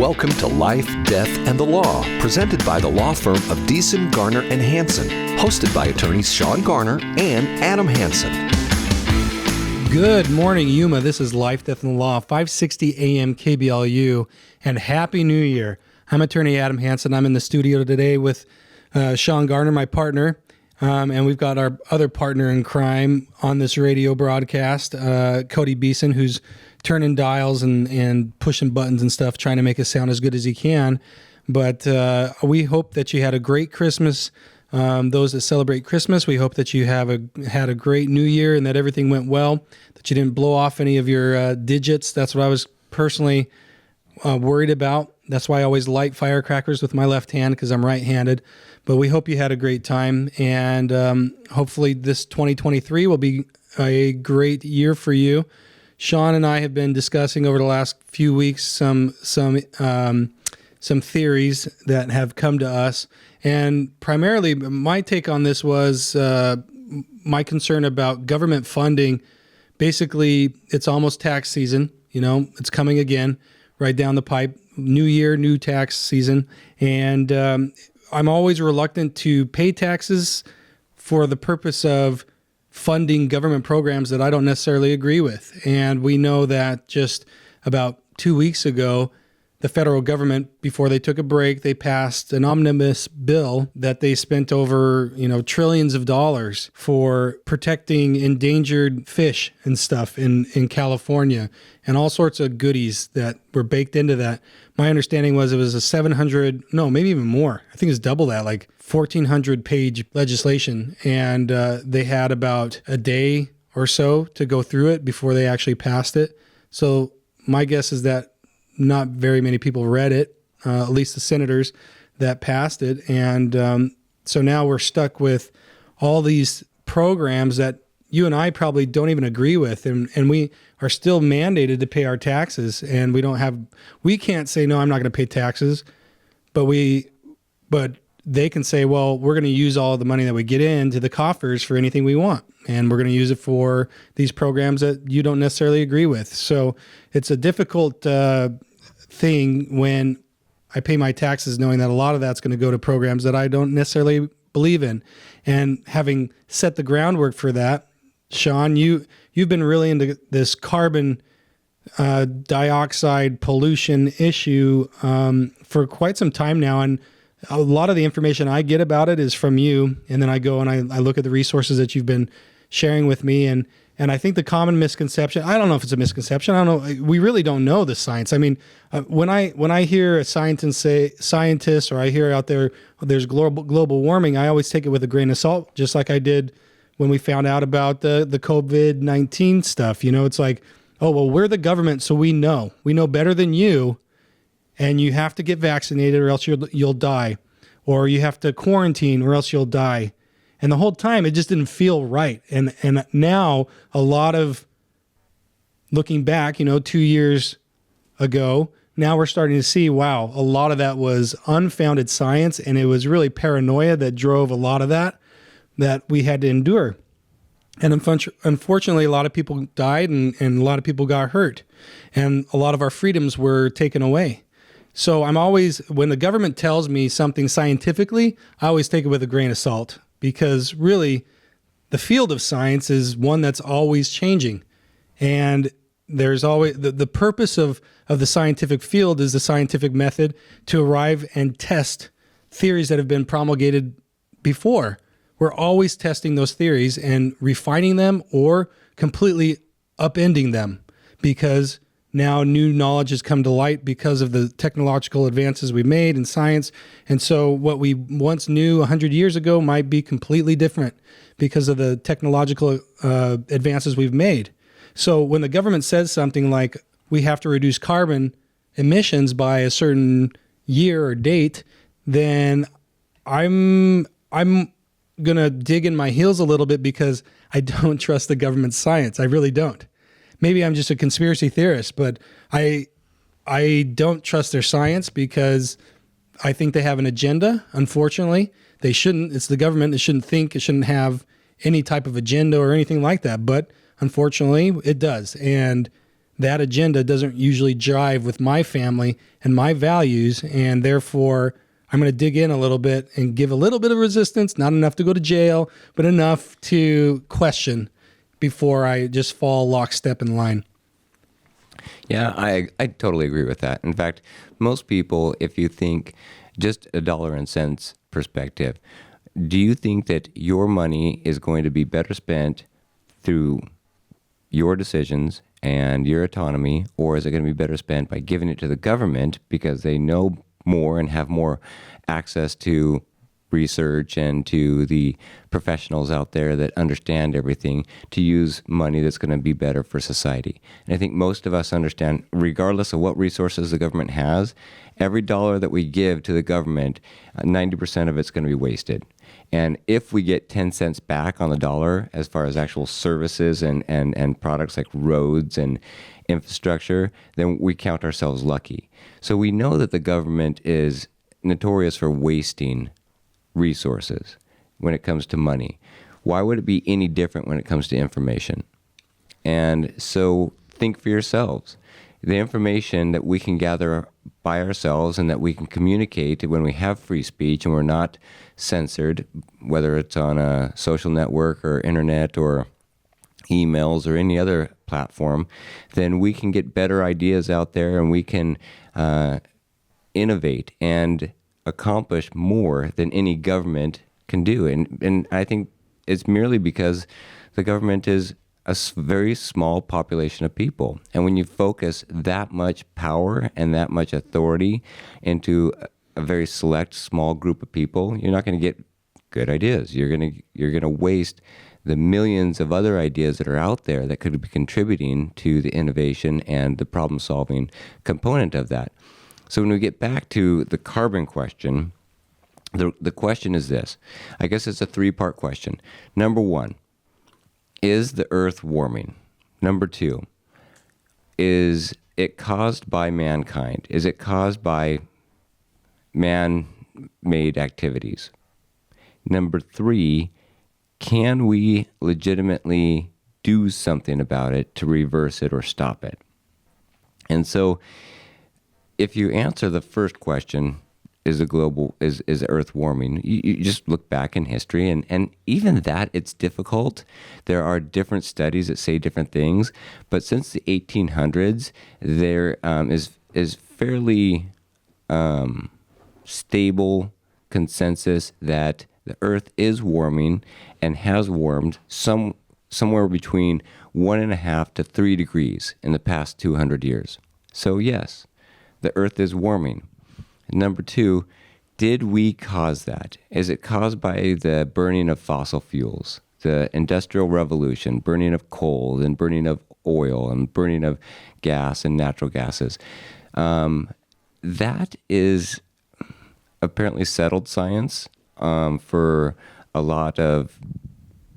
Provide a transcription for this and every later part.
Welcome to Life, Death, and the Law, presented by the law firm of Deason, Garner, and Hansen, hosted by attorneys Shawn Garner and Adam Hansen. Good morning, Yuma. This is Life, Death, and the Law, 560 AM KBLU, and Happy New Year. I'm attorney Adam Hansen. I'm in the studio today with Shawn Garner, my partner, and we've got our other partner in crime on this radio broadcast, Cody Beeson, who's turning dials and pushing buttons and stuff, trying to make us sound as good as he can. But we hope that you had a great Christmas. Those that celebrate Christmas, we hope that you had a great New Year and that everything went well, that you didn't blow off any of your digits. That's what I was personally worried about. That's why I always light firecrackers with my left hand, because I'm right-handed. But we hope you had a great time, and hopefully this 2023 will be a great year for you. Shawn and I have been discussing over the last few weeks some theories that have come to us, and primarily my take on this was my concern about government funding. Basically, it's almost tax season. You know, it's coming again, right down the pipe. New year, new tax season, and I'm always reluctant to pay taxes for the purpose of funding government programs that I don't necessarily agree with. And we know that just about 2 weeks ago, the federal government, before they took a break, they passed an omnibus bill that they spent over, trillions of dollars for protecting endangered fish and stuff in California, and all sorts of goodies that were baked into that. My understanding was it was maybe even more. I think it's double that, like 1,400 page legislation. And they had about a day or so to go through it before they actually passed it. So my guess is that not very many people read it, at least the senators that passed it. And so now we're stuck with all these programs that you and I probably don't even agree with. And we are still mandated to pay our taxes. And we can't say, no, I'm not going to pay taxes. But they can say, well, we're going to use all the money that we get into the coffers for anything we want. And we're going to use it for these programs that you don't necessarily agree with. So it's a difficult thing when I pay my taxes knowing that a lot of that's going to go to programs that I don't necessarily believe in. And having set the groundwork for that, Shawn, you've been really into this carbon dioxide pollution issue for quite some time now. And a lot of the information I get about it is from you. And then I go and I look at the resources that you've been sharing with me. And I think the common misconception, I don't know if it's a misconception. I don't know. We really don't know the science. I mean, when I hear a scientist, or I hear out there's global warming, I always take it with a grain of salt, just like I did when we found out about the COVID-19 stuff. It's like, oh, well, we're the government, so we know better than you, and you have to get vaccinated or else you'll die, or you have to quarantine or else you'll die. And the whole time, it just didn't feel right. And now, a lot of looking back, 2 years ago, now we're starting to see, wow, a lot of that was unfounded science, and it was really paranoia that drove a lot of that we had to endure. And unfortunately, a lot of people died and a lot of people got hurt, and a lot of our freedoms were taken away. So when the government tells me something scientifically, I always take it with a grain of salt, because really the field of science is one that's always changing. And there's always the purpose of the scientific field is the scientific method to arrive and test theories that have been promulgated before. We're always testing those theories and refining them or completely upending them, because now new knowledge has come to light because of the technological advances we made in science. And so what we once knew 100 years ago might be completely different because of the technological advances we've made. So when the government says something like we have to reduce carbon emissions by a certain year or date, then I'm going to dig in my heels a little bit, because I don't trust the government's science. I really don't. Maybe I'm just a conspiracy theorist, but I don't trust their science, because I think they have an agenda. Unfortunately, they shouldn't. It's the government. It shouldn't have any type of agenda or anything like that. But unfortunately, it does. And that agenda doesn't usually jive with my family and my values, and therefore I'm going to dig in a little bit and give a little bit of resistance, not enough to go to jail, but enough to question before I just fall lockstep in line. Yeah, I totally agree with that. In fact, most people, if you think just a dollar and cents perspective, do you think that your money is going to be better spent through your decisions and your autonomy, or is it going to be better spent by giving it to the government because they know more and have more access to research and to the professionals out there that understand everything to use money that's going to be better for society? And I think most of us understand, regardless of what resources the government has, every dollar that we give to the government, 90% of it's going to be wasted. And if we get 10 cents back on the dollar as far as actual services and products like roads and infrastructure, then we count ourselves lucky. So we know that the government is notorious for wasting resources when it comes to money. Why would it be any different when it comes to information? And so think for yourselves. The information that we can gather by ourselves and that we can communicate when we have free speech and we're not censored, whether it's on a social network or internet or emails or any other platform, then we can get better ideas out there and we can innovate and accomplish more than any government can do. And I think it's merely because the government is a very small population of people. And when you focus that much power and that much authority into a very select small group of people, you're not going to get good ideas. You're going to waste the millions of other ideas that are out there that could be contributing to the innovation and the problem-solving component of that. So when we get back to the carbon question, the question is this. I guess it's a three-part question. Number one, is the Earth warming? Number two, is it caused by mankind? Is it caused by man-made activities? Number three, can we legitimately do something about it to reverse it or stop it? And so if you answer the first question, is Earth warming? You just look back in history, and even that, it's difficult. There are different studies that say different things, but since the 1800s, there is fairly stable consensus that the Earth is warming and has warmed somewhere between 1.5 to 3 degrees in the past 200 years. So yes, the Earth is warming. Number two, did we cause that? Is it caused by the burning of fossil fuels, the Industrial Revolution, burning of coal and burning of oil and burning of gas and natural gases? That is apparently settled science for a lot of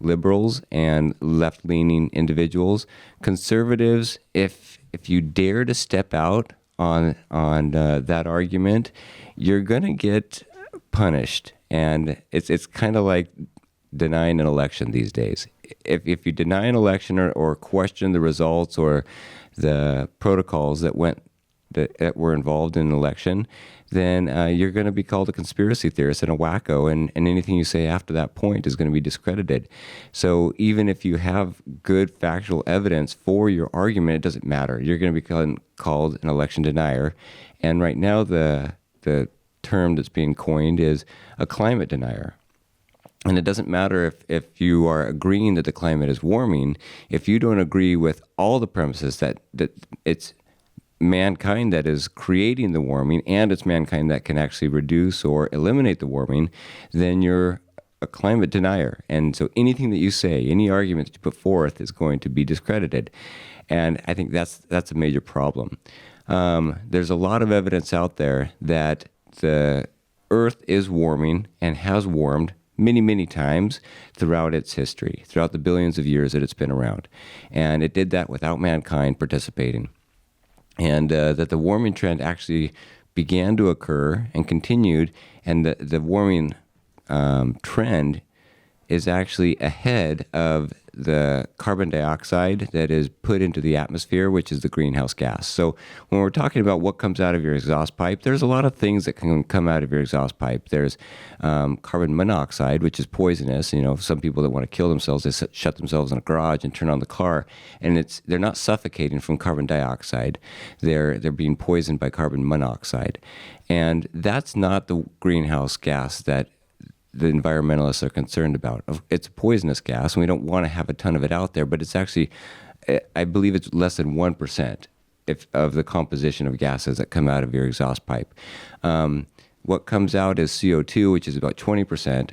liberals and left-leaning individuals. Conservatives, if you dare to step out on that argument, you're going to get punished. And it's kind of like denying an election these days. If you deny an election or question the results or the protocols that were involved in an election, then you're going to be called a conspiracy theorist and a wacko, and anything you say after that point is going to be discredited. So even if you have good factual evidence for your argument, it doesn't matter. You're going to be called an election denier. And right now the term that's being coined is a climate denier. And it doesn't matter if you are agreeing that the climate is warming, if you don't agree with all the premises that it's mankind that is creating the warming and it's mankind that can actually reduce or eliminate the warming, then you're a climate denier. And so anything that you say, any argument that you put forth is going to be discredited. And I think that's a major problem. There's a lot of evidence out there that the Earth is warming and has warmed many, many times throughout its history, throughout the billions of years that it's been around. And it did that without mankind participating. And that the warming trend actually began to occur and continued, and the warming trend is actually ahead of the carbon dioxide that is put into the atmosphere, which is the greenhouse gas. So when we're talking about what comes out of your exhaust pipe, there's a lot of things that can come out of your exhaust pipe. There's carbon monoxide, which is poisonous. Some people that want to kill themselves, they shut themselves in a garage and turn on the car, and they're not suffocating from carbon dioxide. They're being poisoned by carbon monoxide. And that's not the greenhouse gas that the environmentalists are concerned about. It's a poisonous gas, and we don't want to have a ton of it out there, but it's actually, I believe it's less than 1% of the composition of gases that come out of your exhaust pipe. What comes out is CO2, which is about 20%,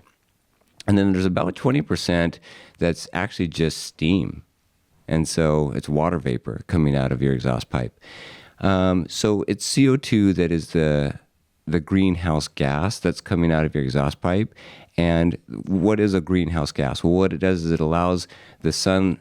and then there's about 20% that's actually just steam. And so it's water vapor coming out of your exhaust pipe. So it's CO2 that is the greenhouse gas that's coming out of your exhaust pipe. And what is a greenhouse gas? Well, what it does is it allows the sun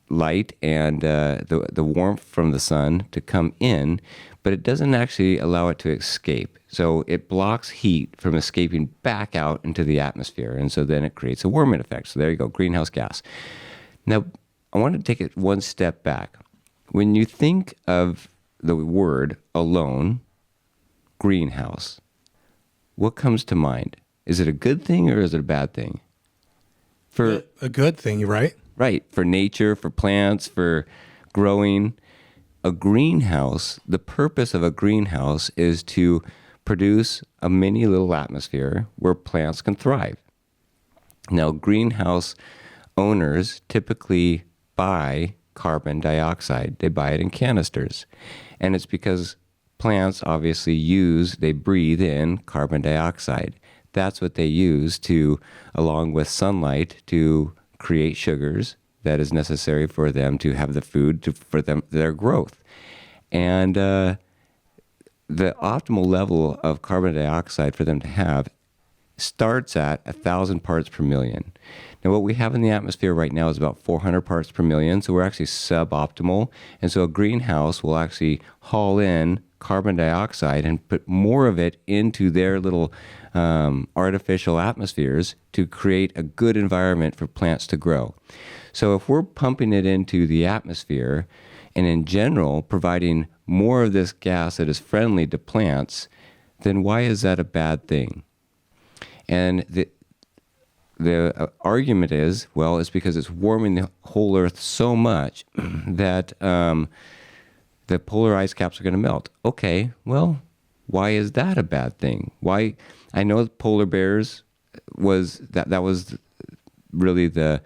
light and the warmth from the sun to come in, but it doesn't actually allow it to escape. So it blocks heat from escaping back out into the atmosphere, and so then it creates a warming effect. So there you go, greenhouse gas. Now, I want to take it one step back. When you think of the word alone, greenhouse, what comes to mind? Is it a good thing or is it a bad thing? For a good thing, right? Right. For nature, for plants, for growing. A greenhouse, the purpose of a greenhouse is to produce a mini little atmosphere where plants can thrive. Now, greenhouse owners typically buy carbon dioxide. They buy it in canisters. And it's because plants obviously they breathe in carbon dioxide. That's what they use along with sunlight, to create sugars that is necessary for them to have the food for their growth. And the optimal level of carbon dioxide for them to have starts at 1,000 parts per million. Now, what we have in the atmosphere right now is about 400 parts per million, so we're actually suboptimal. And so a greenhouse will actually haul in carbon dioxide and put more of it into their little artificial atmospheres to create a good environment for plants to grow. So if we're pumping it into the atmosphere and in general providing more of this gas that is friendly to plants, then why is that a bad thing? And the argument is, well, it's because it's warming the whole Earth so much that the polar ice caps are going to melt. Okay, well, why is that a bad thing? Why? I know polar bears was really the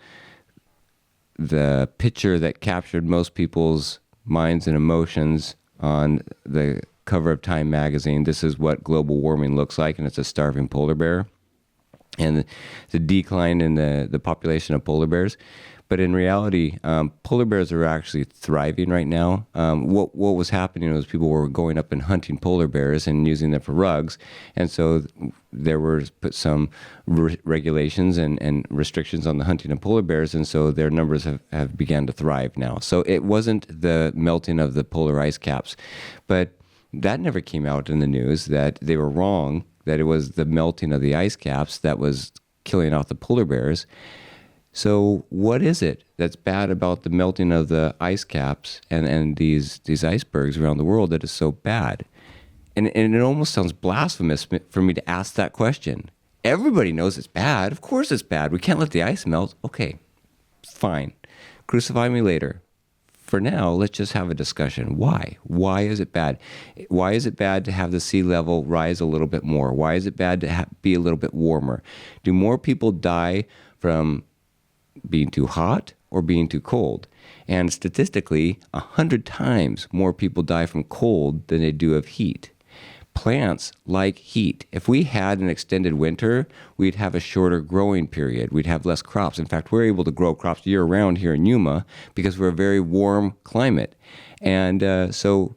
picture that captured most people's minds and emotions on the cover of Time magazine. This is what global warming looks like, and it's a starving polar bear and the decline in the population of polar bears. But in reality, polar bears are actually thriving right now. What was happening was people were going up and hunting polar bears and using them for rugs. And so there were put some regulations and restrictions on the hunting of polar bears. And so their numbers have begun to thrive now. So it wasn't the melting of the polar ice caps. But that never came out in the news, that they were wrong, that it was the melting of the ice caps that was killing off the polar bears. So what is it that's bad about the melting of the ice caps and these icebergs around the world that is so bad? And it almost sounds blasphemous for me to ask that question. Everybody knows it's bad. Of course it's bad. We can't let the ice melt. Okay, fine. Crucify me later. For now, let's just have a discussion. Why? Why is it bad? Why is it bad to have the sea level rise a little bit more? Why is it bad to be a little bit warmer? Do more people die from being too hot or being too cold? And statistically, 100 times more people die from cold than they do of heat. Plants like heat. If we had an extended winter, we'd have a shorter growing period. We'd have less crops. In fact, we're able to grow crops year-round here in Yuma because we're a very warm climate. And so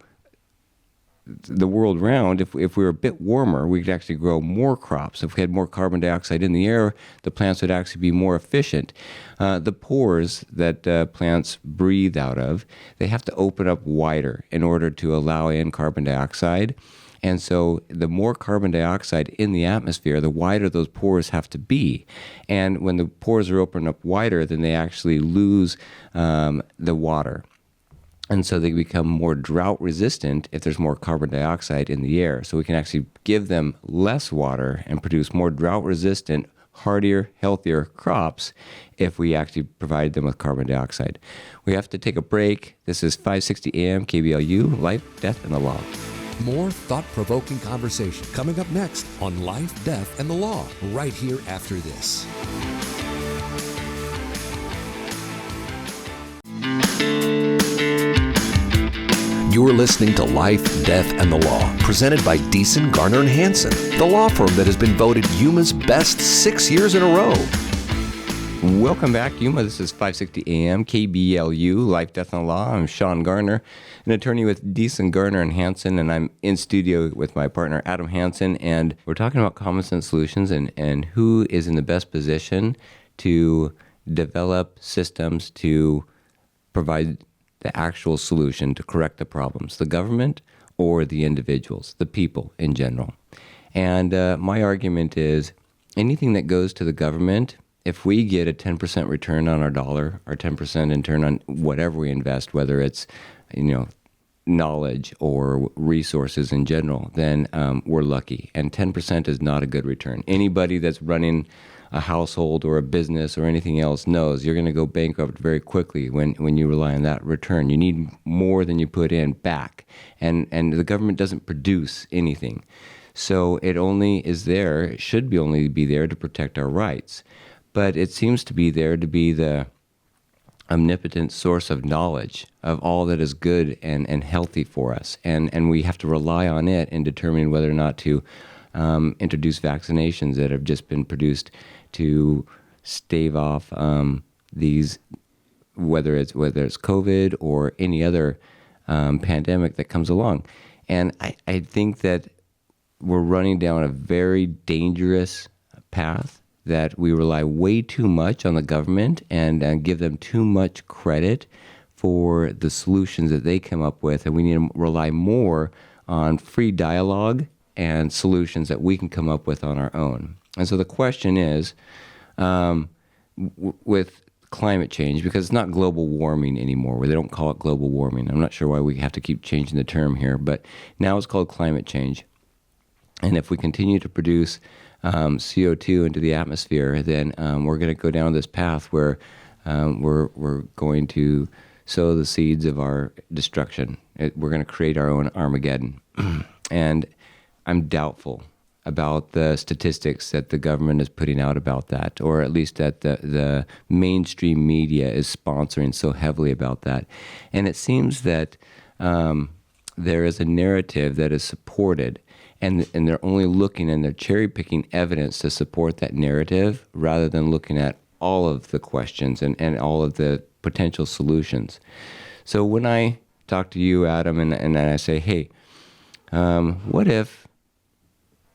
the world round, if we were a bit warmer, we could actually grow more crops. If we had more carbon dioxide in the air, the plants would actually be more efficient. The pores that plants breathe out of, they have to open up wider in order to allow in carbon dioxide. And so the more carbon dioxide in the atmosphere, the wider those pores have to be. And when the pores are opened up wider, then they actually lose the water. And so they become more drought resistant if there's more carbon dioxide in the air. So we can actually give them less water and produce more drought resistant, hardier, healthier crops if we actually provide them with carbon dioxide. We have to take a break. This is 560 AM KBLU, Life, Death, and the Law. More thought-provoking conversation coming up next on Life, Death, and the Law, right here after this. You're listening to Life, Death, and the Law, presented by Deason, Garner, and Hansen, the law firm that has been voted Yuma's best 6 years in a row. Welcome back, Yuma. This is 560 AM, KBLU, Life, Death, and the Law. I'm Shawn Garner, an attorney with Deason, Garner, and Hansen, and I'm in studio with my partner, Adam Hansen, and we're talking about common sense solutions and who is in the best position to develop systems to provide the actual solution to correct the problems, the government or the individuals, the people in general. And my argument is anything that goes to the government, if we get a 10% return on our dollar or 10% return on whatever we invest, whether it's, knowledge or resources in general, then we're lucky. And 10% is not a good return. Anybody that's running a household or a business or anything else knows you're going to go bankrupt very quickly when you rely on that return. You need more than you put in back. And the government doesn't produce anything. So it only is there, it should be only be there to protect our rights. But it seems to be there to be the omnipotent source of knowledge of all that is good and healthy for us. And we have to rely on it in determining whether or not to introduce vaccinations that have just been produced to stave off these, whether it's COVID or any other pandemic that comes along. And I think that we're running down a very dangerous path, that we rely way too much on the government and give them too much credit for the solutions that they come up with. And we need to rely more on free dialogue and solutions that we can come up with on our own. And so the question is, with climate change, because it's not global warming anymore, where they don't call it global warming. I'm not sure why we have to keep changing the term here, but now it's called climate change. And if we continue to produce CO2 into the atmosphere, then we're going to go down this path where we're going to sow the seeds of our destruction. We're going to create our own Armageddon. And I'm doubtful about the statistics that the government is putting out about that, or at least that the mainstream media is sponsoring so heavily about that. And it seems that there is a narrative that is supported, and they're only looking and they're cherry-picking evidence to support that narrative rather than looking at all of the questions and all of the potential solutions. So when I talk to you, Adam, and I say, hey, what if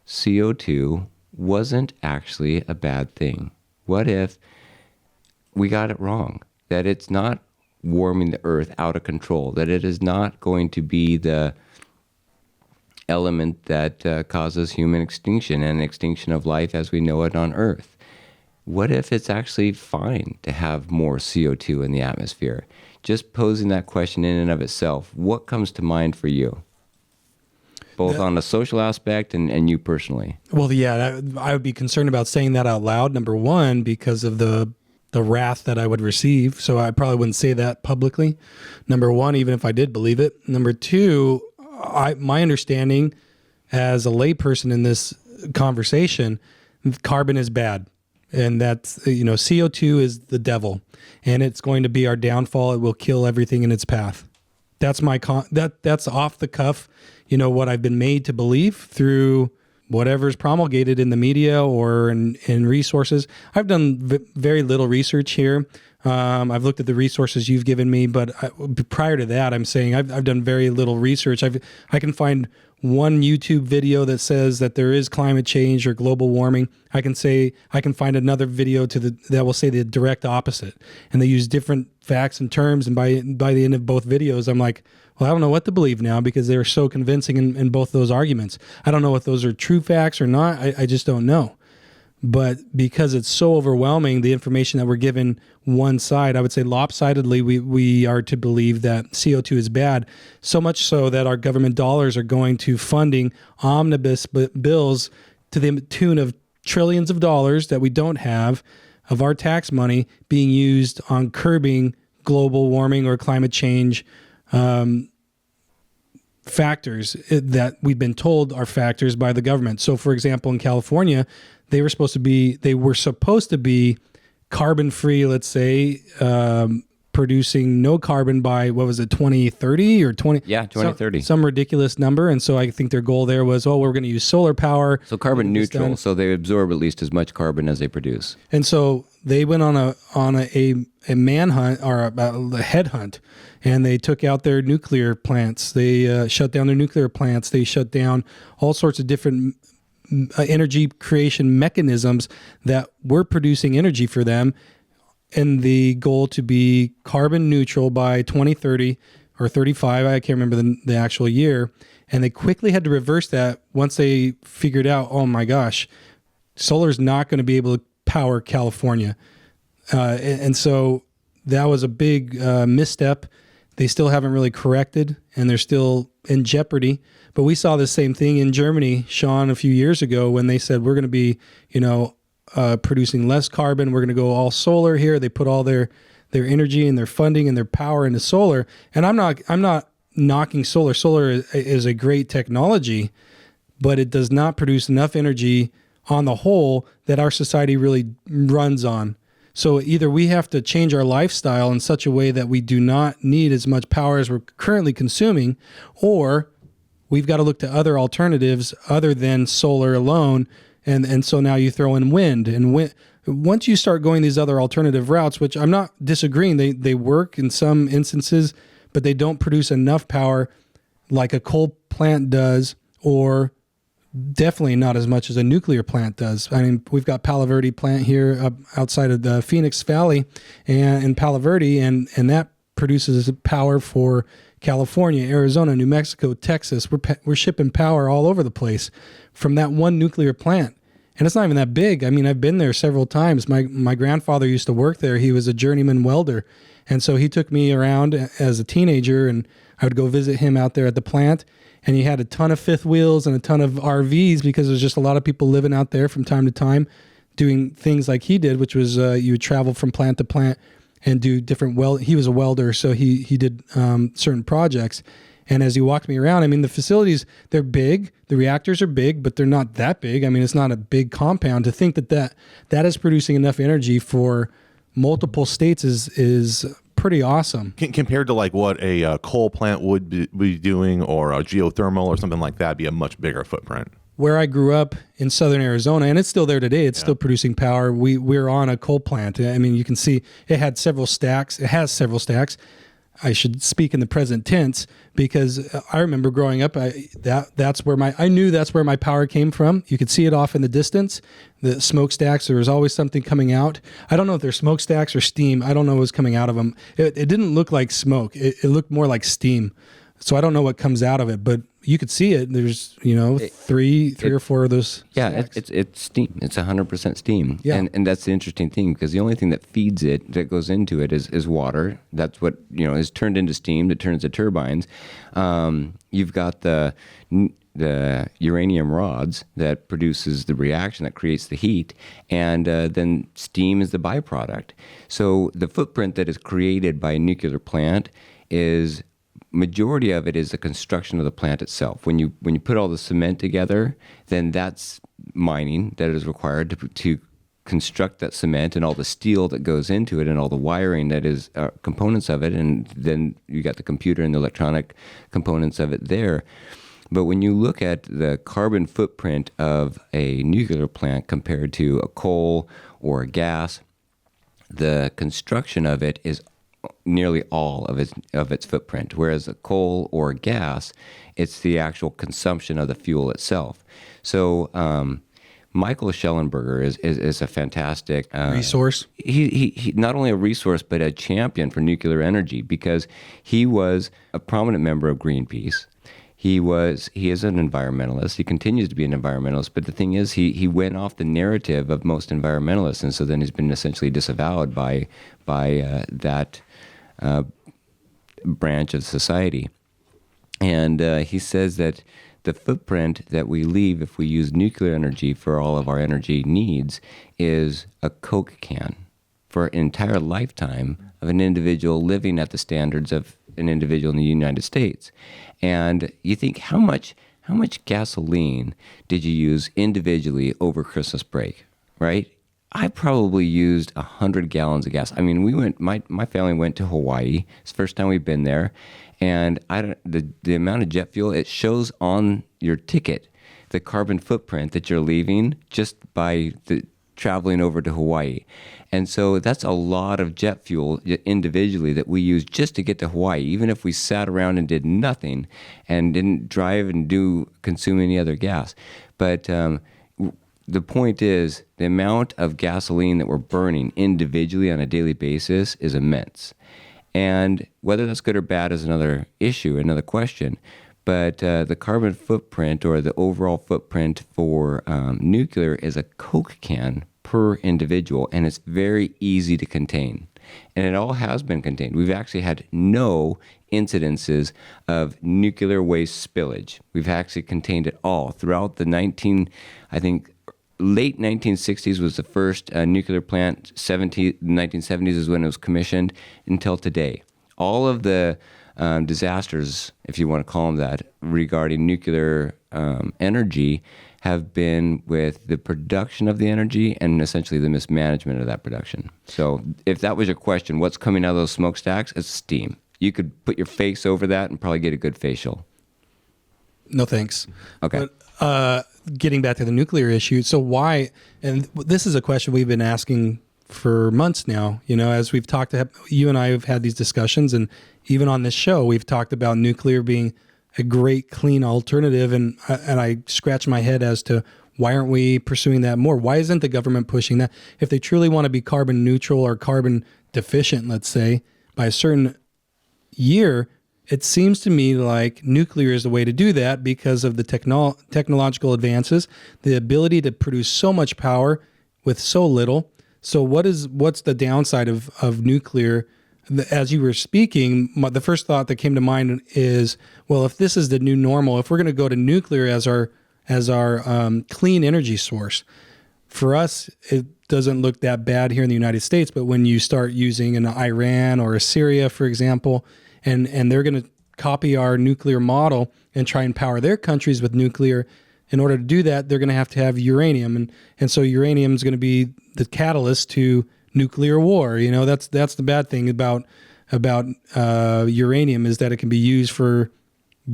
CO2 wasn't actually a bad thing? What if we got it wrong? That it's not warming the earth out of control, that it is not going to be the element that causes human extinction and extinction of life as we know it on Earth. What if it's actually fine to have more CO2 in the atmosphere? Just posing that question in and of itself, what comes to mind for you? Both on the social aspect and you personally. Well, yeah, I would be concerned about saying that out loud, number one, because of the wrath that I would receive. So I probably wouldn't say that publicly, number one, even if I did believe it. Number two, my understanding as a layperson in this conversation, carbon is bad. And that's, CO2 is the devil, and it's going to be our downfall. It will kill everything in its path. That's that's off the cuff, what I've been made to believe through whatever's promulgated in the media or in resources. I've done very little research here. I've looked at the resources you've given me, but prior to that, I'm saying I've done very little research. I can find one YouTube video that says that there is climate change or global warming. I can find another video that will say the direct opposite, and they use different facts and terms. And by the end of both videos, I'm like, well, I don't know what to believe now, because they're so convincing in both those arguments. I don't know if those are true facts or not. I just don't know. But because it's so overwhelming, the information that we're given one side, I would say lopsidedly, we are to believe that CO2 is bad, so much so that our government dollars are going to funding omnibus bills to the tune of trillions of dollars that we don't have of our tax money being used on curbing global warming or climate change factors that we've been told are factors by the government. So, for example, in California, they were supposed to be carbon-free, let's say, producing no carbon by, 2030 or 20? Yeah, 2030. Some ridiculous number. And so I think their goal there was, we're going to use solar power. So carbon neutral, so they absorb at least as much carbon as they produce. And so they went on a manhunt or a headhunt, and they took out their nuclear plants. They shut down their nuclear plants. They shut down all sorts of different energy creation mechanisms that were producing energy for them, and the goal to be carbon neutral by 2030 or 35. I can't remember the actual year. And they quickly had to reverse that once they figured out, oh my gosh, solar is not going to be able to power California. And so that was a big misstep. They still haven't really corrected, and they're still in jeopardy. But we saw the same thing in Germany, Shawn, a few years ago, when they said, we're going to be, producing less carbon. We're going to go all solar here. They put all their energy and their funding and their power into solar. And I'm not knocking solar. Solar is a great technology, but it does not produce enough energy on the whole that our society really runs on. So either we have to change our lifestyle in such a way that we do not need as much power as we're currently consuming, or we've got to look to other alternatives other than solar alone. And so now you throw in wind. And once you start going these other alternative routes, which I'm not disagreeing, they work in some instances, but they don't produce enough power like a coal plant does, or definitely not as much as a nuclear plant does. I mean, we've got Palo Verde plant here outside of the Phoenix Valley and in Palo Verde, and that produces power for California, Arizona, New Mexico, Texas. We're shipping power all over the place from that one nuclear plant. And it's not even that big. I mean, I've been there several times. My grandfather used to work there. He was a journeyman welder. And so he took me around as a teenager, and I would go visit him out there at the plant. And he had a ton of fifth wheels and a ton of RVs, because there's just a lot of people living out there from time to time doing things like he did, which was you would travel from plant to plant and do different he was a welder, so he did certain projects. And as he walked me around, I mean, the facilities, they're big, the reactors are big, but they're not that big. I mean, it's not a big compound. To think that is producing enough energy for multiple states is pretty awesome. Compared to like what a coal plant would be doing, or a geothermal or something like that, be a much bigger footprint. Where I grew up in southern Arizona, and it's still there today, it's still producing power. We're on a coal plant. I mean, you can see it had several stacks. It has several stacks. I should speak in the present tense, because I remember growing up, that's where I knew that's where my power came from. You could see it off in the distance, the smokestacks. There was always something coming out. I don't know if they're smokestacks or steam. I don't know what was coming out of them. It didn't look like smoke. It looked more like steam. So I don't know what comes out of it, but you could see it. There's, three or four of those. Yeah, stacks. it's steam. It's 100% steam. Yeah. And that's the interesting thing, because the only thing that feeds it, that goes into it, is water. That's what, is turned into steam, that turns to turbines. You've got the uranium rods that produces the reaction that creates the heat, and then steam is the byproduct. So the footprint that is created by a nuclear plant is, majority of it is the construction of the plant itself. When you put all the cement together, then that's mining that is required to construct that cement, and all the steel that goes into it, and all the wiring that is components of it, and then you got the computer and the electronic components of it there. But when you look at the carbon footprint of a nuclear plant compared to a coal or a gas, the construction of it is nearly all of its footprint, whereas a coal or gas, it's the actual consumption of the fuel itself. So Michael Schellenberger is a fantastic Resource. He not only a resource but a champion for nuclear energy, because he was a prominent member of Greenpeace. He is an environmentalist. He continues to be an environmentalist. But the thing is, he went off the narrative of most environmentalists, and so then he's been essentially disavowed by that branch of society. And he says that the footprint that we leave if we use nuclear energy for all of our energy needs is a Coke can for an entire lifetime of an individual living at the standards of an individual in the United States. And you think, how much gasoline did you use individually over Christmas break, right? I probably used 100 gallons of gas. I mean, my family went to Hawaii. It's the first time we've been there. And the amount of jet fuel, it shows on your ticket the carbon footprint that you're leaving just by traveling over to Hawaii. And so that's a lot of jet fuel individually that we use just to get to Hawaii, even if we sat around and did nothing and didn't drive and consume any other gas. But the point is, the amount of gasoline that we're burning individually on a daily basis is immense. And whether that's good or bad is another issue, another question. But the carbon footprint, or the overall footprint for nuclear, is a Coke can per individual, and it's very easy to contain. And it all has been contained. We've actually had no incidences of nuclear waste spillage. We've actually contained it all throughout the late 1960s was the first nuclear plant. 1970s is when it was commissioned, until today. All of the disasters, if you want to call them that, regarding nuclear energy have been with the production of the energy and essentially the mismanagement of that production. So if that was your question, what's coming out of those smokestacks? It's steam. You could put your face over that and probably get a good facial. No thanks. Okay. But, getting back to the nuclear issue, so why, and this is a question we've been asking for months now, as we've talked to, you and I have had these discussions, and even on this show, we've talked about nuclear being a great clean alternative. And I scratch my head as to why aren't we pursuing that more? Why isn't the government pushing that? If they truly want to be carbon neutral or carbon deficient, let's say, by a certain year, it seems to me like nuclear is the way to do that because of the technological advances, the ability to produce so much power with so little. So what's the downside of nuclear? As you were speaking, the first thought that came to mind is, well, if this is the new normal, if we're going to go to nuclear as our clean energy source, for us, it doesn't look that bad here in the United States. But when you start using an Iran or a Syria, for example, and they're going to copy our nuclear model and try and power their countries with nuclear, in order to do that, they're going to have uranium. And so uranium is going to be the catalyst to nuclear war. That's the bad thing about uranium, is that it can be used for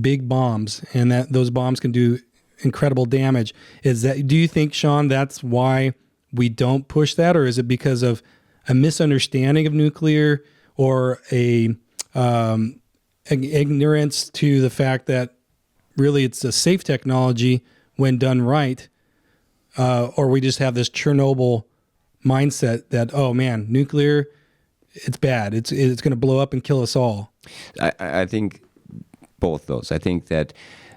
big bombs, and that those bombs can do incredible damage. Do you think, Shawn, that's why we don't push that, or is it because of a misunderstanding of nuclear, or a ignorance to the fact that really it's a safe technology when done right, or we just have this Chernobyl mindset that, oh man, nuclear, it's bad. It's going to blow up and kill us all. I think both those. I think that,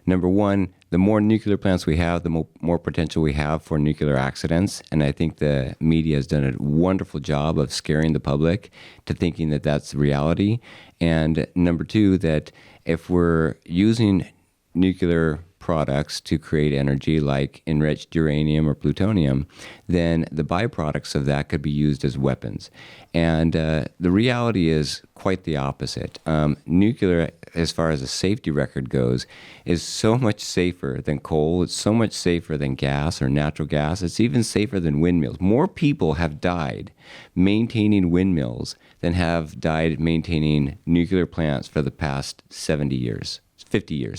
number one, the more nuclear plants we have, the more potential we have for nuclear accidents. And I think the media has done a wonderful job of scaring the public to thinking that that's reality. And number two, that if we're using nuclear products to create energy like enriched uranium or plutonium, then the byproducts of that could be used as weapons. And the reality is quite the opposite. Nuclear, as far as a safety record goes, is so much safer than coal. It's so much safer than gas or natural gas. It's even safer than windmills. More people have died maintaining windmills than have died maintaining nuclear plants for the past 50 years,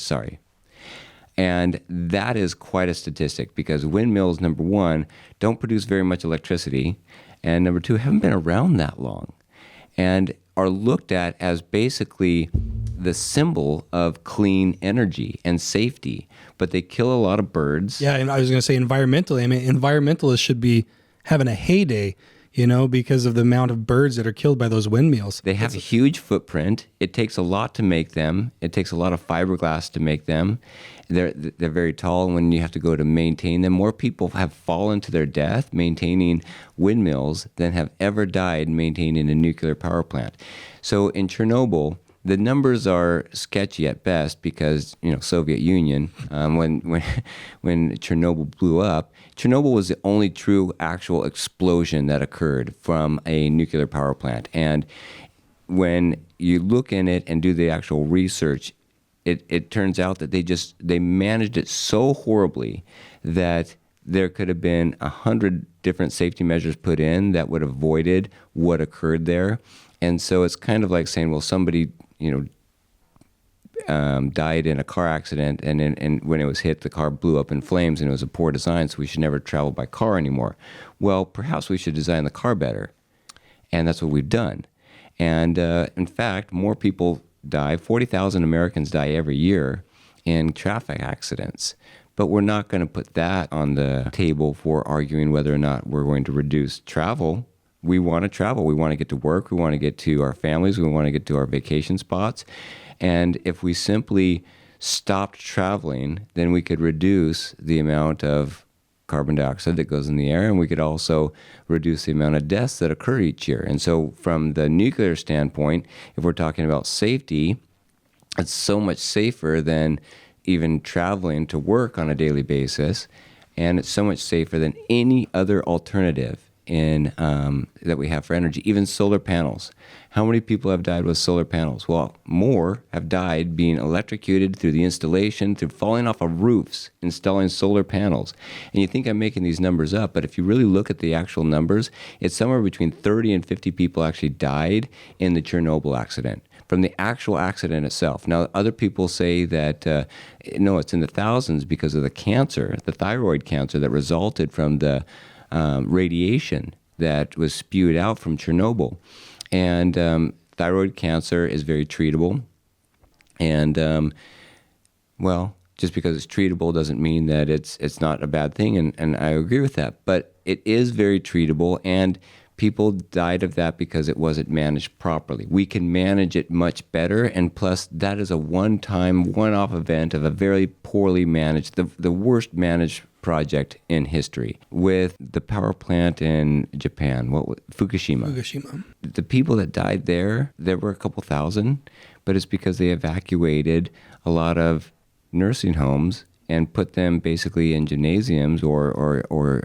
sorry. And that is quite a statistic, because windmills, number one, don't produce very much electricity, and number two, haven't been around that long. and are looked at as basically the symbol of clean energy and safety. But they kill a lot of birds. Yeah, and I was going to say environmentally. I mean, environmentalists should be having a heyday, because of the amount of birds that are killed by those windmills. They have a huge footprint. It takes a lot to make them. It takes a lot of fiberglass to make them. They're very tall, and when you have to go to maintain them, more people have fallen to their death maintaining windmills than have ever died maintaining a nuclear power plant. So in Chernobyl, the numbers are sketchy at best because, Soviet Union, when Chernobyl blew up, Chernobyl was the only true actual explosion that occurred from a nuclear power plant. And when you look in it and do the actual research, it turns out that they managed it so horribly that there could have been 100 different safety measures put in that would have avoided what occurred there. And so it's kind of like saying, well, somebody died in a car accident, and when it was hit, the car blew up in flames, and it was a poor design, so we should never travel by car anymore. Well, perhaps we should design the car better, and that's what we've done. And in fact, more people die. 40,000 Americans die every year in traffic accidents. But we're not going to put that on the table for arguing whether or not we're going to reduce travel. We want to travel. We want to get to work. We want to get to our families. We want to get to our vacation spots. And if we simply stopped traveling, then we could reduce the amount of carbon dioxide that goes in the air, and we could also reduce the amount of deaths that occur each year. And so from the nuclear standpoint, if we're talking about safety, it's so much safer than even traveling to work on a daily basis, and it's so much safer than any other alternative that we have for energy, even solar panels. How many people have died with solar panels? Well, more have died being electrocuted through the installation, through falling off of roofs, installing solar panels. And you think I'm making these numbers up, but if you really look at the actual numbers, it's somewhere between 30 and 50 people actually died in the Chernobyl accident, from the actual accident itself. Now, other people say that, no, it's in the thousands because of the cancer, the thyroid cancer that resulted from the radiation that was spewed out from Chernobyl. And thyroid cancer is very treatable. And, well, just because it's treatable doesn't mean that it's not a bad thing, and I agree with that. But it is very treatable, and people died of that because it wasn't managed properly. We can manage it much better, and plus that is a one-time, one-off event of a very poorly managed, the worst managed project in history. With the power plant in Japan, Fukushima. The people that died there were a couple thousand, but it's because they evacuated a lot of nursing homes and put them basically in gymnasiums or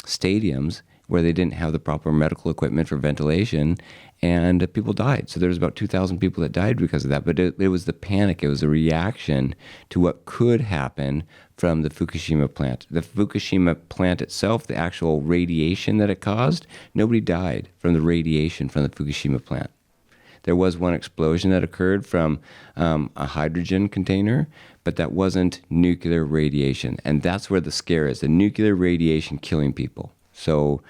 stadiums where they didn't have the proper medical equipment for ventilation, and people died. So there was about 2,000 people that died because of that. But it was the panic. It was a reaction to what could happen from the Fukushima plant. The Fukushima plant itself, the actual radiation that it caused, nobody died from the radiation from the Fukushima plant. There was one explosion that occurred from a hydrogen container, but that wasn't nuclear radiation. And that's where the scare is, the nuclear radiation killing people. So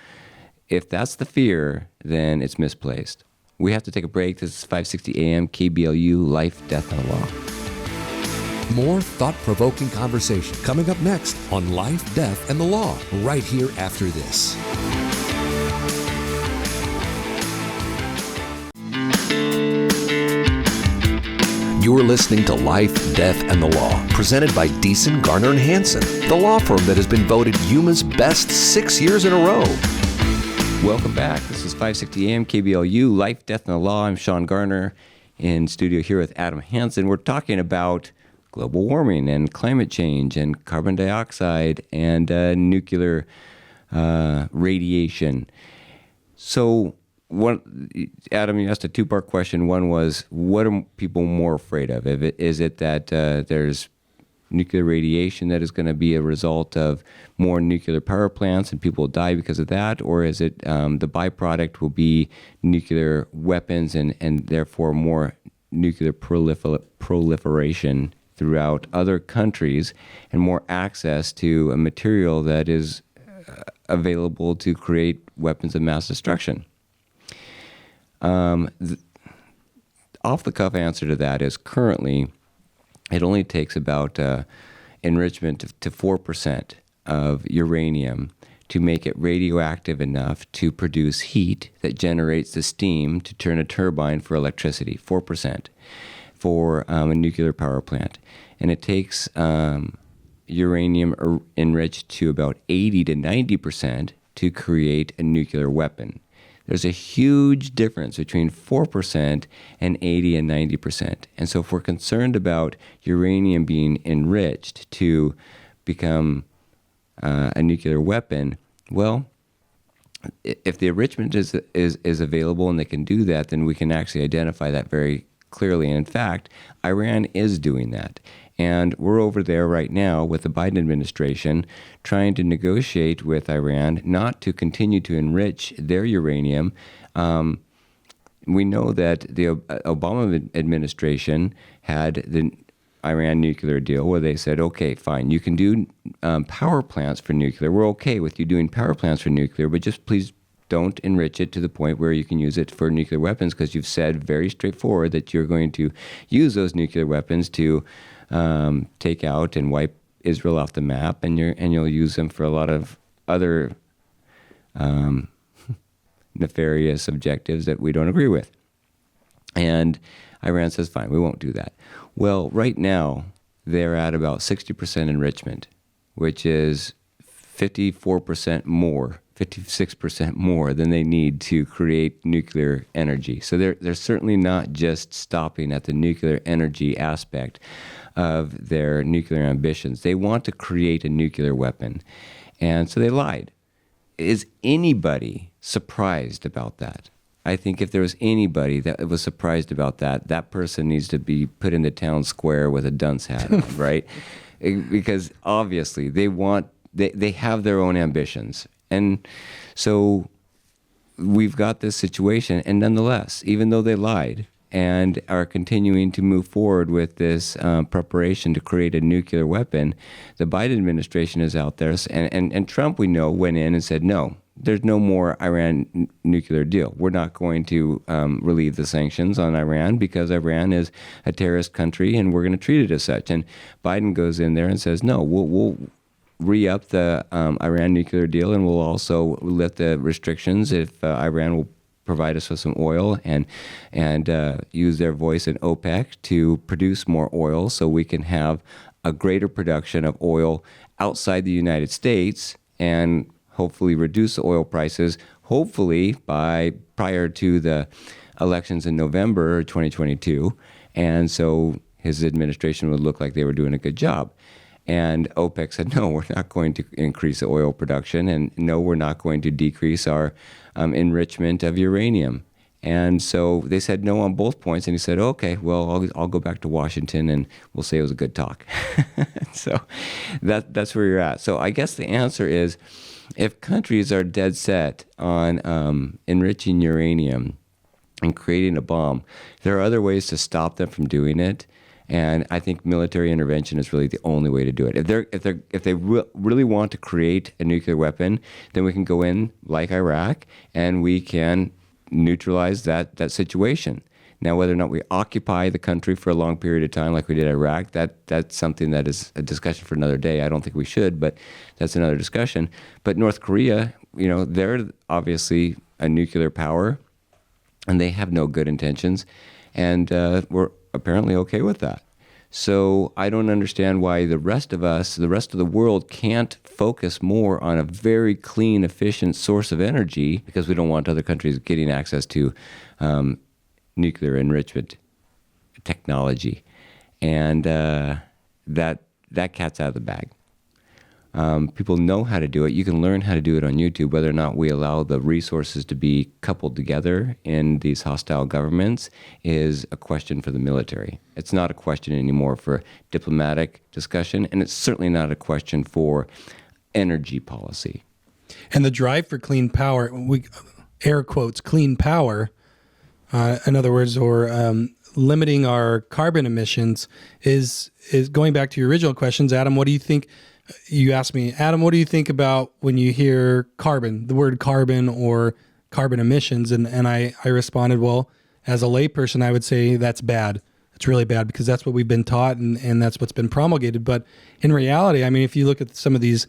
if that's the fear, then it's misplaced. We have to take a break. This is 560 AM KBLU, Life, Death, and the Law. More thought-provoking conversation coming up next on Life, Death, and the Law, right here after this. You're listening to Life, Death, and the Law, presented by Deason, Garner, and Hansen, the law firm that has been voted Yuma's best 6 years in a row. Welcome back. This is 560 AM KBLU, Life, Death, and the Law. I'm Shawn Garner in studio here with Adam Hansen. We're talking about global warming and climate change and carbon dioxide and nuclear radiation. So, Adam, you asked a two-part question. One was, what are people more afraid of? Is it that there's nuclear radiation that is going to be a result of more nuclear power plants and people will die because of that? Or is it the byproduct will be nuclear weapons and therefore more nuclear proliferation throughout other countries and more access to a material that is available to create weapons of mass destruction? Off the cuff answer to that is currently it only takes about enrichment to 4% of uranium to make it radioactive enough to produce heat that generates the steam to turn a turbine for electricity, 4% for a nuclear power plant. And it takes uranium enriched to about 80 to 90% to create a nuclear weapon. There's a huge difference between 4% and 80 and 90%. And so if we're concerned about uranium being enriched to become a nuclear weapon, well, if the enrichment is available and they can do that, then we can actually identify that very clearly. And in fact, Iran is doing that. And we're over there right now with the Biden administration trying to negotiate with Iran not to continue to enrich their uranium. We know that the Obama administration had the Iran nuclear deal where they said, okay, fine, you can do power plants for nuclear. We're okay with you doing power plants for nuclear, but just please don't enrich it to the point where you can use it for nuclear weapons, because you've said very straightforward that you're going to use those nuclear weapons to take out and wipe Israel off the map, and you'll use them for a lot of other nefarious objectives that we don't agree with. And Iran says, fine, we won't do that. Well, right now, they're at about 60% enrichment, which is 54% more, 56% more than they need to create nuclear energy. So they're certainly not just stopping at the nuclear energy aspect of their nuclear ambitions. They want to create a nuclear weapon. And so they lied. Is anybody surprised about that? I think if there was anybody that was surprised about that, that person needs to be put in the town square with a dunce hat on, right? Because obviously they have their own ambitions. And so we've got this situation, and nonetheless, even though they lied and are continuing to move forward with this preparation to create a nuclear weapon, the Biden administration is out there, and Trump, we know, went in and said, no, there's no more Iran nuclear deal. We're not going to relieve the sanctions on Iran because Iran is a terrorist country, and we're going to treat it as such. And Biden goes in there and says, no, we'll re-up the Iran nuclear deal, and we'll also lift the restrictions if Iran will provide us with some oil and use their voice in OPEC to produce more oil so we can have a greater production of oil outside the United States and hopefully reduce the oil prices, hopefully prior to the elections in November 2022. And so his administration would look like they were doing a good job. And OPEC said, no, we're not going to increase the oil production, and no, we're not going to decrease our enrichment of uranium. And so they said no on both points, and he said, okay, well, I'll go back to Washington, and we'll say it was a good talk. So that's where you're at. So I guess the answer is, if countries are dead set on enriching uranium and creating a bomb, there are other ways to stop them from doing it. And I think military intervention is really the only way to do it. If they really want to create a nuclear weapon, then we can go in like Iraq and we can neutralize that situation. Now, whether or not we occupy the country for a long period of time like we did Iraq, that's something that is a discussion for another day. I don't think we should, but that's another discussion. But North Korea, they're obviously a nuclear power, and they have no good intentions, and we're apparently okay with that. So I don't understand why the rest of us, the rest of the world, can't focus more on a very clean, efficient source of energy, because we don't want other countries getting access to nuclear enrichment technology. And that cat's out of the bag. People know how to do it. You can learn how to do it on YouTube. Whether or not we allow the resources to be coupled together in these hostile governments is a question for the military. It's not a question anymore for diplomatic discussion, and it's certainly not a question for energy policy. And the drive for clean power, air quotes, clean power, in other words, or limiting our carbon emissions is going back to your original questions. Adam, what do you think? You asked me, Adam, what do you think about when you hear carbon, the word carbon or carbon emissions. And I responded, well, as a layperson, I would say that's bad. It's really bad because that's what we've been taught and that's what's been promulgated. But in reality, I mean, if you look at some of these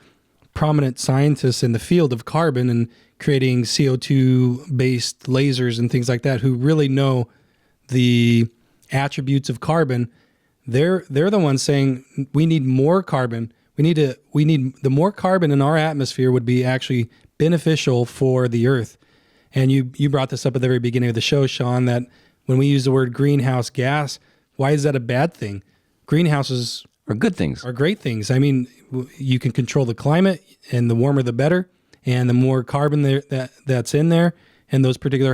prominent scientists in the field of carbon and creating CO2-based lasers and things like that who really know the attributes of carbon, they're the ones saying we need more carbon. We need the more carbon in our atmosphere would be actually beneficial for the earth. And you brought this up at the very beginning of the show, Shawn, that when we use the word greenhouse gas, why is that a bad thing? Greenhouses Are good things. are great things. I mean, you can control the climate, and the warmer the better, and the more carbon that's in there, and those particular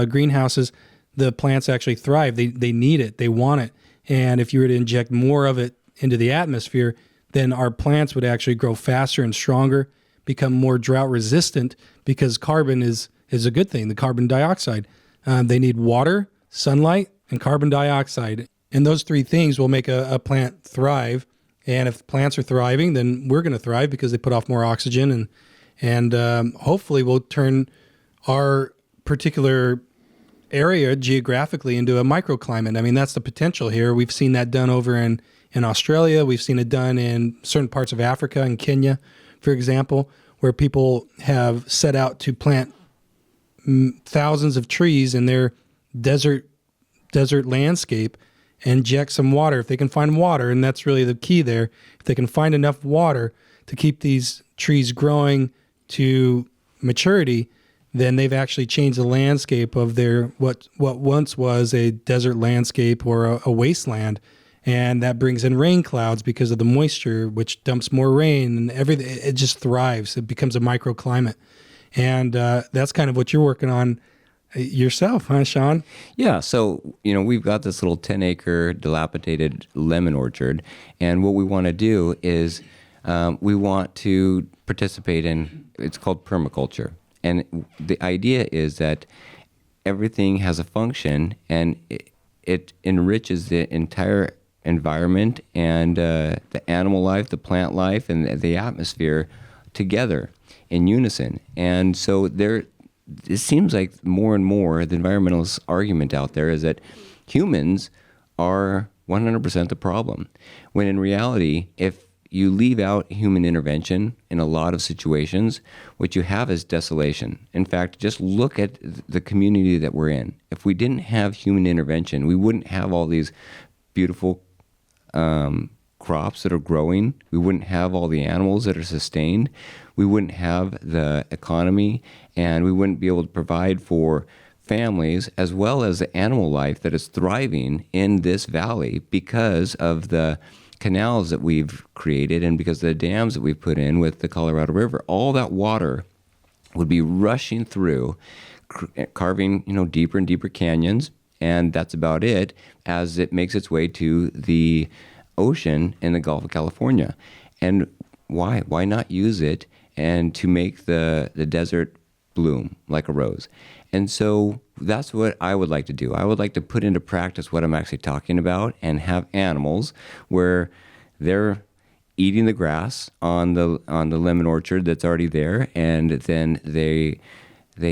greenhouses, the plants actually thrive. They need it. They want it. And if you were to inject more of it into the atmosphere, then our plants would actually grow faster and stronger, become more drought resistant, because carbon is a good thing, the carbon dioxide. They need water, sunlight, and carbon dioxide. And those three things will make a plant thrive. And if plants are thriving, then we're going to thrive because they put off more oxygen. And hopefully we'll turn our particular area geographically into a microclimate. I mean, that's the potential here. We've seen that done over in Australia. We've seen it done in certain parts of Africa and Kenya, for example, where people have set out to plant thousands of trees in their desert landscape and inject some water. If they can find water, and that's really the key there, if they can find enough water to keep these trees growing to maturity, then they've actually changed the landscape of their what once was a desert landscape or a wasteland. And that brings in rain clouds because of the moisture, which dumps more rain, and everything. It just thrives. It becomes a microclimate. And that's kind of what you're working on yourself, huh, Shawn? Yeah, so, we've got this little 10-acre dilapidated lemon orchard, and what we want to do is we want to participate in, it's called permaculture. And the idea is that everything has a function, and it enriches the entire environment and the animal life, the plant life, and the atmosphere together in unison. And so it seems like more and more the environmentalist argument out there is that humans are 100% the problem, when in reality, if you leave out human intervention in a lot of situations, what you have is desolation. In fact, just look at the community that we're in. If we didn't have human intervention, we wouldn't have all these beautiful crops that are growing. We wouldn't have all the animals that are sustained. We wouldn't have the economy, and we wouldn't be able to provide for families as well as the animal life that is thriving in this valley because of the canals that we've created and because of the dams that we've put in with the Colorado River. All that water would be rushing through, carving deeper and deeper canyons, and that's about it as it makes its way to the ocean in the Gulf of California. And why? Why not use it and to make the desert bloom like a rose? And so that's what I would like to do. I would like to put into practice what I'm actually talking about and have animals where they're eating the grass on the lemon orchard that's already there, and then they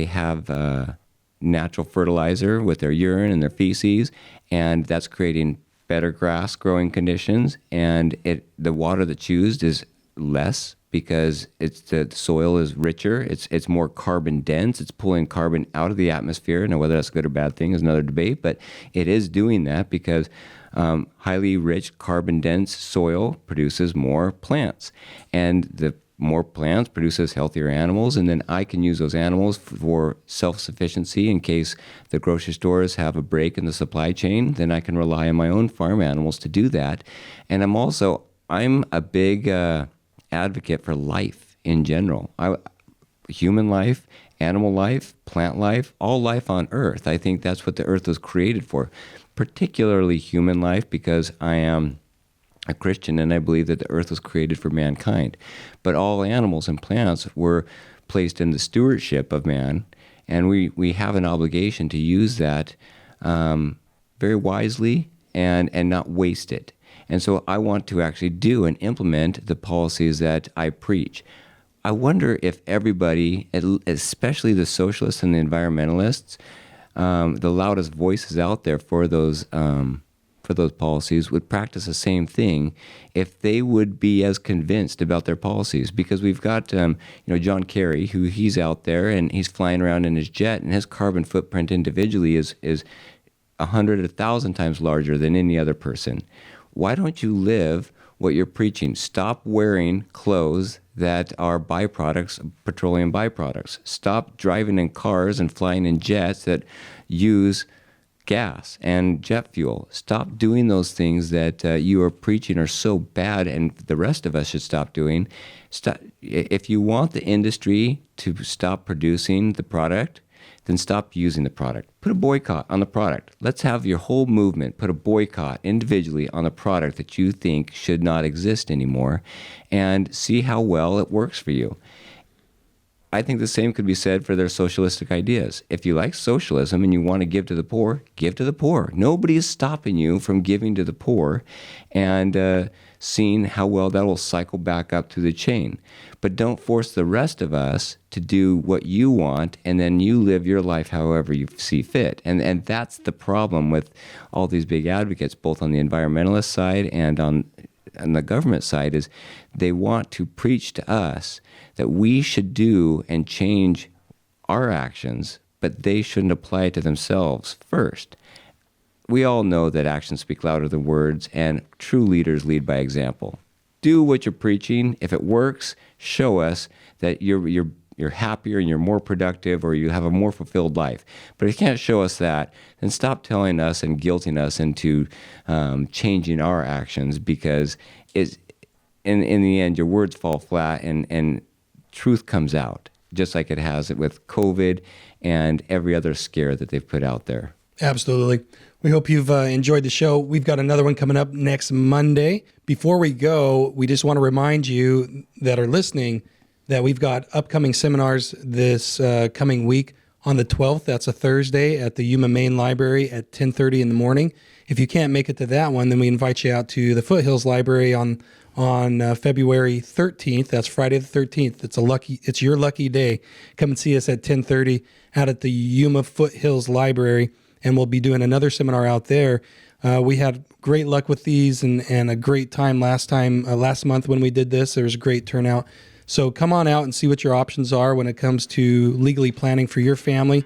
have natural fertilizer with their urine and their feces, and that's creating better grass growing conditions, and the water that's used is less because the soil is richer, it's more carbon dense, it's pulling carbon out of the atmosphere. Now, whether that's a good or bad thing is another debate, but it is doing that because highly rich carbon dense soil produces more plants, and the more plants produces healthier animals, and then I can use those animals for self-sufficiency in case the grocery stores have a break in the supply chain. Then I can rely on my own farm animals to do that. And I'm a big advocate for life in general. Human life, animal life, plant life, all life on Earth. I think that's what the Earth was created for, particularly human life, because I am a Christian and I believe that the Earth was created for mankind. But all animals and plants were placed in the stewardship of man, and we have an obligation to use that very wisely and not waste it. And so I want to actually do and implement the policies that I preach. I wonder if everybody, especially the socialists and the environmentalists, the loudest voices out there for those policies, would practice the same thing if they would be as convinced about their policies. Because we've got John Kerry, who he's out there and he's flying around in his jet, and his carbon footprint individually is 100, 1,000 times larger than any other person. Why don't you live what you're preaching? Stop wearing clothes that are byproducts, petroleum byproducts. Stop driving in cars and flying in jets that use gas and jet fuel. Stop doing those things that you are preaching are so bad, and the rest of us should stop doing. Stop. If you want the industry to stop producing the product, then stop using the product. Put a boycott on the product. Let's have your whole movement put a boycott individually on the product that you think should not exist anymore, and see how well it works for you. I think the same could be said for their socialistic ideas. If you like socialism and you want to give to the poor, give to the poor. Nobody is stopping you from giving to the poor and seeing how well that will cycle back up through the chain. But don't force the rest of us to do what you want, and then you live your life however you see fit. And that's the problem with all these big advocates, both on the environmentalist side and on the government side, is they want to preach to us that we should do and change our actions, but they shouldn't apply it to themselves first. We all know that actions speak louder than words, and true leaders lead by example. Do what you're preaching. If it works, show us that you're happier and you're more productive, or you have a more fulfilled life. But if you can't show us that, then stop telling us and guilting us into changing our actions, because in the end, your words fall flat and truth comes out, just like it has it with COVID and every other scare that they've put out there. Absolutely. We hope you've enjoyed the show. We've got another one coming up next Monday. Before we go, we just want to remind you that are listening that we've got upcoming seminars this coming week on the 12th. That's a Thursday at the Yuma Main Library at 10:30 in the morning. If you can't make it to that one, then we invite you out to the Foothills Library on February 13th. That's Friday the 13th. It's your lucky day. Come and see us at 10:30 out at the Yuma Foothills Library, and we'll be doing another seminar out there. We had great luck with these and a great time last month when we did this. There was a great turnout. So come on out and see what your options are when it comes to legally planning for your family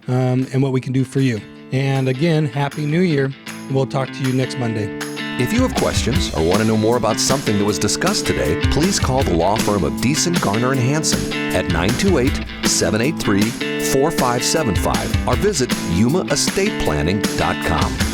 and what we can do for you. And again, Happy New Year. We'll talk to you next Monday. If you have questions or want to know more about something that was discussed today, please call the law firm of Deason, Garner, and Hansen at 928-783-4575 or visit yumaestateplanning.com.